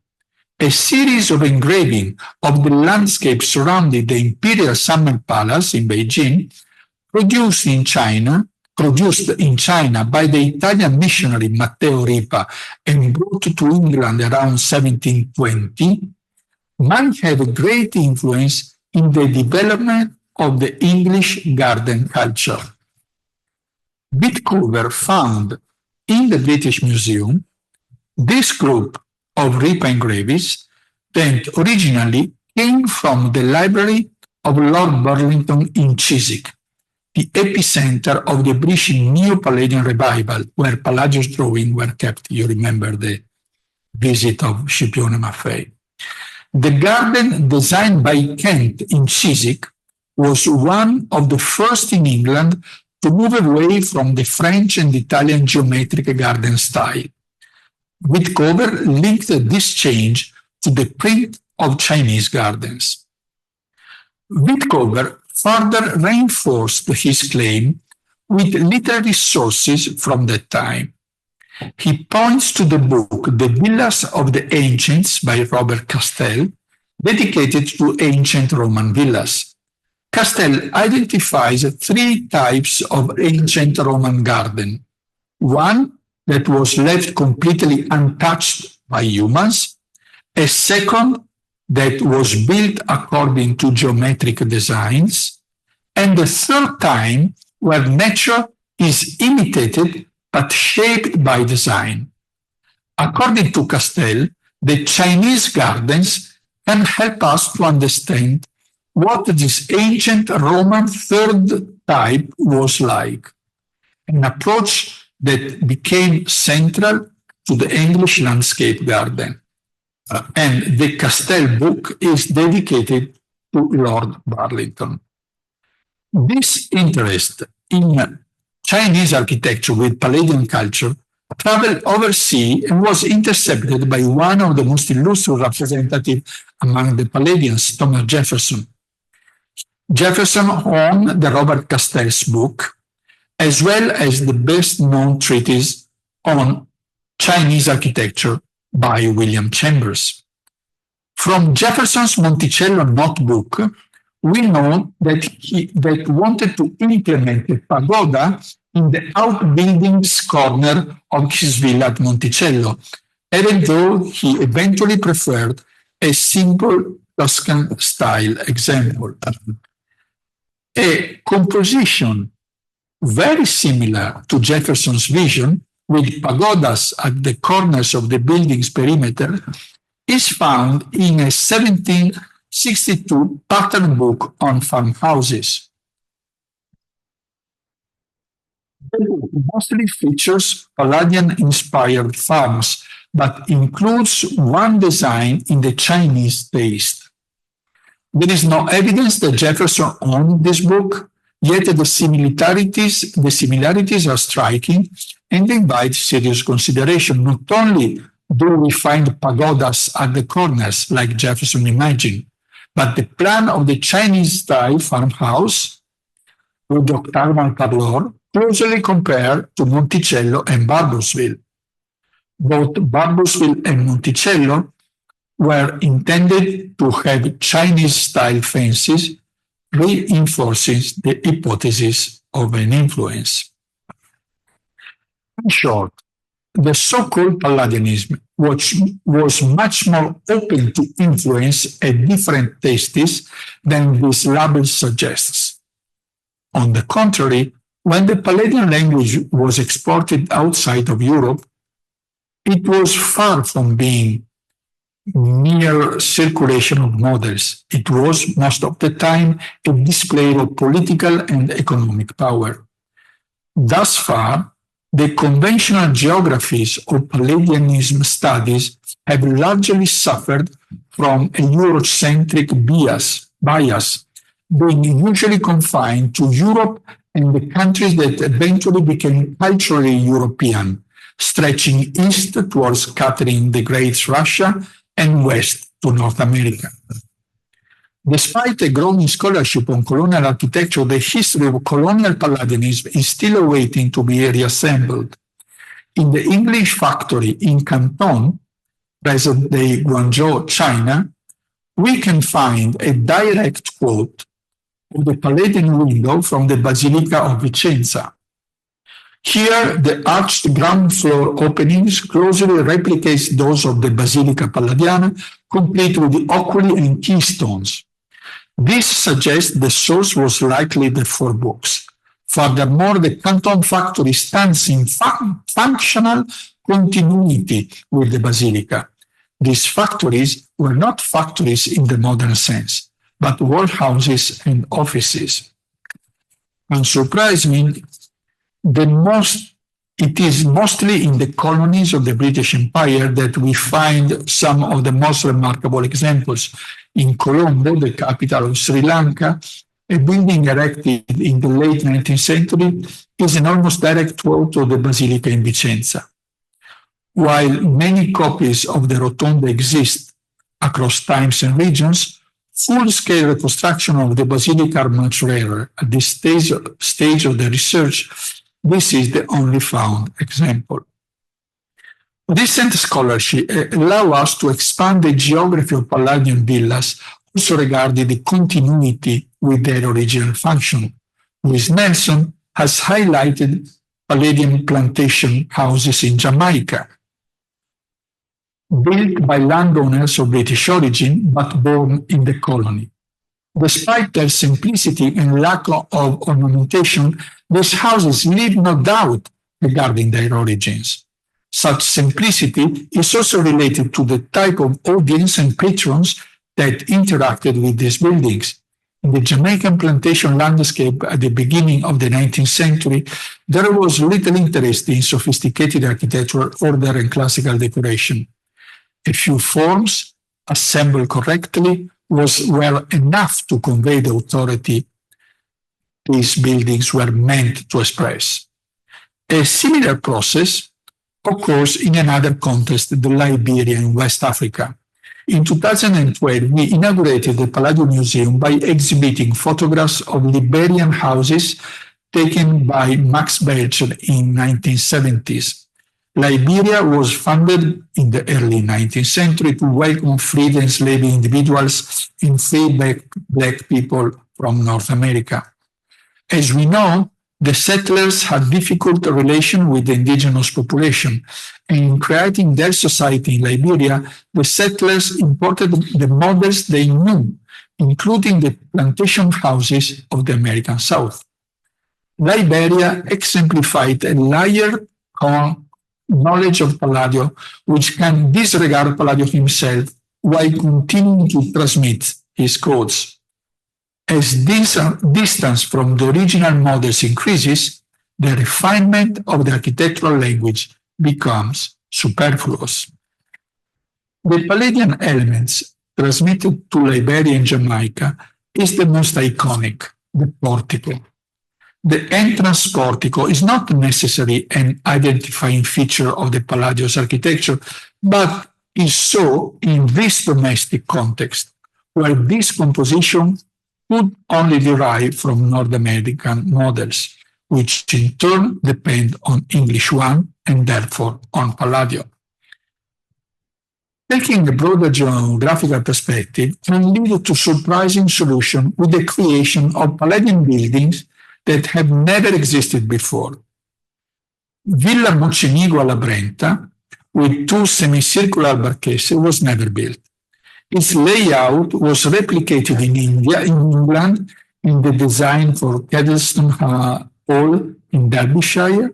A: a series of engravings of the landscape surrounding the Imperial Summer Palace in Beijing, produced in China by the Italian missionary Matteo Ripa and brought to England around 1720, might have a great influence in the development of the English garden culture. Wittkower found in the British Museum this group of Ripa engravings that originally came from the library of Lord Burlington in Chiswick, the epicenter of the British Neo-Palladian revival, where Palladio's drawings were kept. You remember the visit of Scipione Maffei. The garden designed by Kent in Chiswick was one of the first in England to move away from the French and Italian geometric garden style. Wittkower linked this change to the print of Chinese gardens. Wittkower further reinforced his claim with literary sources from that time. He points to the book The Villas of the Ancients by Robert Castell, dedicated to ancient Roman villas. Castell identifies three types of ancient Roman garden. One that was left completely untouched by humans, a second that was built according to geometric designs, and the third time where nature is imitated but shaped by design. According to Castell, the Chinese gardens can help us to understand what this ancient Roman third type was like, an approach that became central to the English landscape garden. And the Castell book is dedicated to Lord Burlington. This interest in Chinese architecture with Palladian culture traveled overseas and was intercepted by one of the most illustrious representatives among the Palladians, Thomas Jefferson. Jefferson owned the Robert Castell's book, as well as the best-known treatise on Chinese architecture by William Chambers. From Jefferson's Monticello notebook, we know that he wanted to implement a pagoda in the outbuildings corner of his villa at Monticello, even though he eventually preferred a simple Tuscan-style example. A composition very similar to Jefferson's vision, with pagodas at the corners of the building's perimeter, is found in a 1762 pattern book on farmhouses. The book mostly features Palladian-inspired farms, but includes one design in the Chinese taste. There is no evidence that Jefferson owned this book, yet the similarities are striking and invite serious consideration. Not only do we find pagodas at the corners like Jefferson imagined, but the plan of the Chinese-style farmhouse with octagonal parlor closely compared to Monticello and Barboursville. Both Barboursville and Monticello were intended to have Chinese-style fences, reinforcing the hypothesis of an influence. In short, the so-called Palladianism, which was much more open to influence at different tastes than this label suggests. On the contrary, when the Palladian language was exported outside of Europe, it was far from being mere circulation of models. It was, most of the time, a display of political and economic power. Thus far, the conventional geographies of Palladianism studies have largely suffered from a Eurocentric bias, being usually confined to Europe and the countries that eventually became culturally European, stretching east towards Catherine the Great's Russia and west to North America. Despite a growing scholarship on colonial architecture, the history of colonial Palladianism is still awaiting to be reassembled. In the English factory in Canton, present-day Guangzhou, China, we can find a direct quote of the Palladian window from the Basilica of Vicenza. Here, the arched ground floor openings closely replicates those of the Basilica Palladiana, complete with the oculi and keystones. This suggests the source was likely the four books. Furthermore, the Canton factory stands in functional continuity with the Basilica. These factories were not factories in the modern sense, but warehouses and offices. Unsurprisingly, it is mostly in the colonies of the British Empire that we find some of the most remarkable examples. In Colombo, the capital of Sri Lanka, a building erected in the late 19th century is an almost direct quote of the Basilica in Vicenza. While many copies of the Rotonda exist across times and regions, full-scale reconstruction of the Basilica are much rarer. At this stage of the research, this is the only found example. Recent scholarship allow us to expand the geography of Palladian villas, also regarding the continuity with their original function. Louis Nelson has highlighted Palladian plantation houses in Jamaica, built by landowners of British origin but born in the colony. Despite their simplicity and lack of ornamentation, these houses leave no doubt regarding their origins. Such simplicity is also related to the type of audience and patrons that interacted with these buildings. In the Jamaican plantation landscape at the beginning of the 19th century, there was little interest in sophisticated architectural order and classical decoration. A few forms, assembled correctly, were enough to convey the authority these buildings were meant to express. A similar process occurs in another context, the Liberia in West Africa. In 2012, we inaugurated the Palladio Museum by exhibiting photographs of Liberian houses taken by Max Belcher in 1970s. Liberia was founded in the early 19th century to welcome freed and enslaved individuals and free black people from North America. As we know, the settlers had difficult relation with the indigenous population, and in creating their society in Liberia, the settlers imported the models they knew, including the plantation houses of the American South. Liberia exemplified a layered knowledge of Palladio, which can disregard Palladio himself while continuing to transmit his codes. As this distance from the original models increases, the refinement of the architectural language becomes superfluous. The Palladian elements transmitted to Liberia and Jamaica is the most iconic, the portico. The entrance portico is not necessarily an identifying feature of the Palladio's architecture, but is so in this domestic context, where this composition could only derive from North American models, which in turn depend on English one and therefore on Palladio. Taking a broader geographical perspective can lead to surprising solutions with the creation of Palladian buildings that have never existed before. Villa Mocenigo alla Brenta, with two semicircular barchesse, was never built. Its layout was replicated in India, in England, in the design for Kedleston Hall in Derbyshire,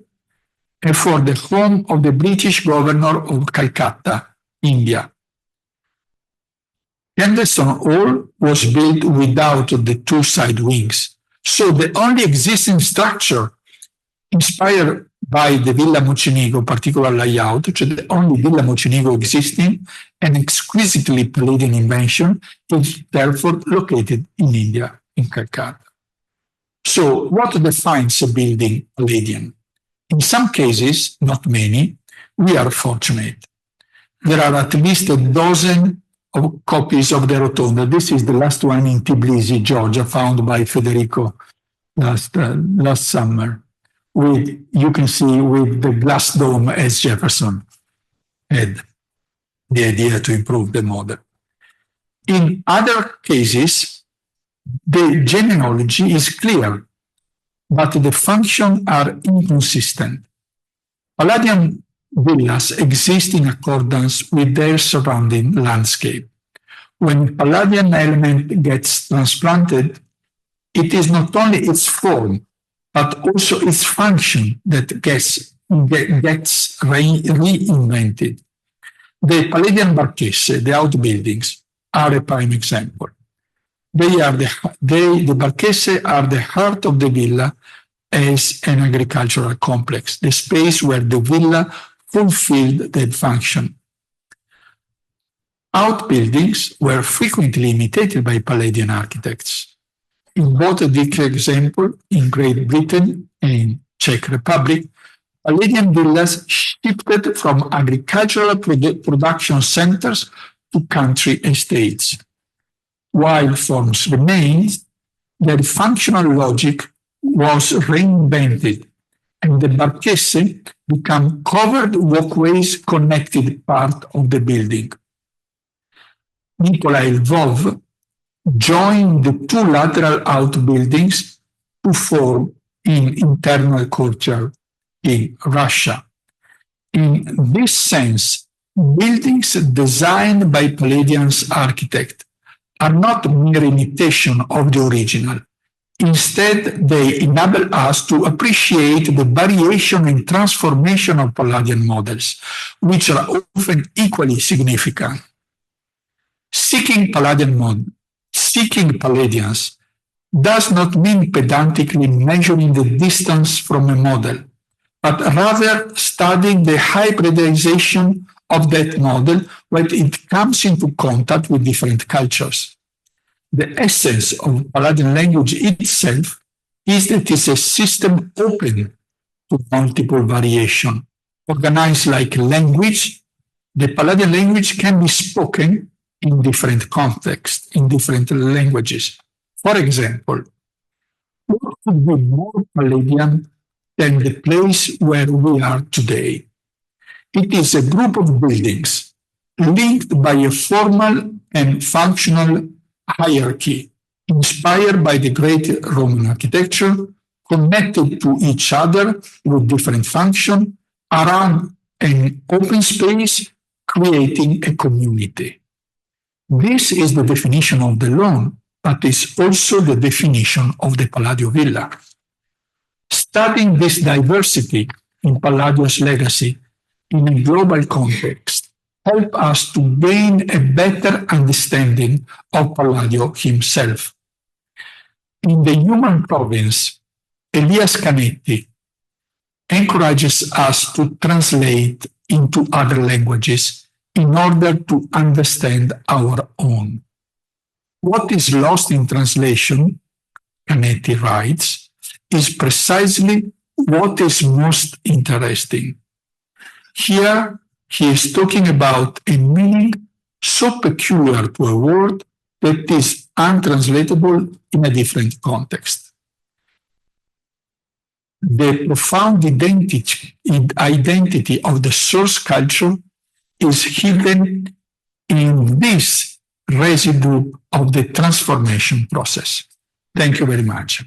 A: and for the home of the British governor of Calcutta, India. Kedleston Hall was built without the two side wings, so the only existing structure inspired by the Villa Mocenigo particular layout, cioè the only Villa Mocenigo existing, an exquisitely Palladian invention, is therefore located in India, in Calcutta. So, what defines a building Palladian? In some cases, not many, we are fortunate. There are at least a dozen of copies of the Rotonda. This is the last one in Tbilisi, Georgia, found by Federico last summer. You can see with the glass dome as Jefferson had the idea to improve the model. In other cases, the genealogy is clear, but the functions are inconsistent. Palladian villas exist in accordance with their surrounding landscape. When Palladian element gets transplanted, it is not only its form, but also its function that gets reinvented. The Palladian barchesse, the outbuildings, are a prime example. The barchesse are the heart of the villa as an agricultural complex, the space where the villa fulfilled that function. Outbuildings were frequently imitated by Palladian architects. In both the example in Great Britain and Czech Republic, Palladian villas shifted from agricultural production centers to country estates. While forms remained, their functional logic was reinvented, and the barchesse became covered walkways connected part of the building. Nikolai Lvov joined the two lateral outbuildings to form an internal courtyard in Russia. In this sense, buildings designed by Palladian's architect are not mere imitation of the original. Instead, they enable us to appreciate the variation and transformation of Palladian models, which are often equally significant. Seeking Palladians does not mean pedantically measuring the distance from a model, but rather studying the hybridization of that model when it comes into contact with different cultures. The essence of Palladian language itself is that it is a system open to multiple variation. Organized like language, the Palladian language can be spoken in different contexts, in different languages. For example, what could be more Palladian than the place where we are today? It is a group of buildings linked by a formal and functional hierarchy, inspired by the great Roman architecture, connected to each other with different functions, around an open space, creating a community. This is the definition of the lawn, but is also the definition of the Palladio villa. Studying this diversity in Palladio's legacy in a global context help us to gain a better understanding of Palladio himself. In the human province, Elias Canetti encourages us to translate into other languages in order to understand our own. What is lost in translation, Canetti writes, is precisely what is most interesting. Here, he is talking about a meaning so peculiar to a word that is untranslatable in a different context. The profound identity of the source culture is hidden in this residue of the transformation process. Thank you very much.